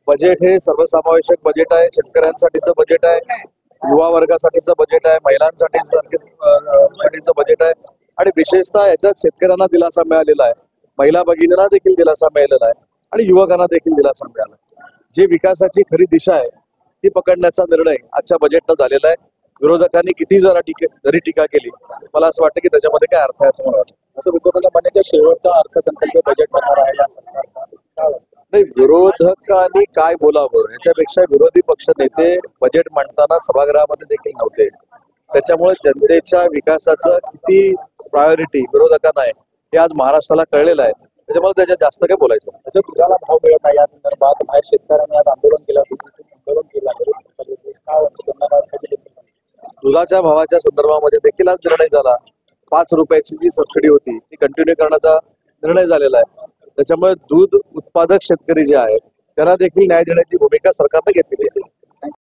Budget हे सर्वसमावेशक budget आहे, शेतकऱ्यांसाठीचं बजेट आहे, युवा वर्गासाठीचं बजेट आहे, महिलांसाठीचं बजेट आहे आणि विशेषतः याच्यात शेतकऱ्यांना दिलासा मिळालेला आहे, महिला भगिनींना देखील दिलासा मिळालेला आहे आणि युवकांना देखील दिलासा मिळाला. जी विकासाची खरी दिशा आहे ती पकडण्याचा निर्णय आजच्या बजेटनं झालेला आहे. विरोधकांनी किती जरी टीका केली, मला असं वाटतं की त्याच्यामध्ये काय अर्थ आहे असं मला वाटतं. असं विरोधाला म्हणे शेवटचा अर्थसंकल्प बजेट बनणार आहे या सरकारचा, काय वाटतं? नाही, विरोधकांनी काय बोलावं याच्यापेक्षा विरोधी पक्ष नेते बजेट मांडताना सभागृहामध्ये देखील नव्हते. त्याच्यामुळे जनतेच्या विकासाचं किती प्रायोरिटी विरोधकांना आहे हे आज महाराष्ट्राला कळलेलं आहे. त्याच्यामुळे त्याच्यात जास्त काय बोलायचं. असं दुधाला भाव मिळत नाही या संदर्भात बाहेर शेतकऱ्यांनी आज आंदोलन केलं आंदोलन केलं आहे. काय वाटतं त्यांना? दुधाच्या भावाच्या संदर्भामध्ये देखील आज निर्णय झाला. 5 रुपयाची जी सबसिडी होती ती कंटिन्यू करण्याचा निर्णय झालेला आहे. त्याच्यामुळे दूध उत्पादक शेतकरी जे आहेत त्यांना देखील न्याय देण्याची भूमिका सरकारने घेतलेली आहे.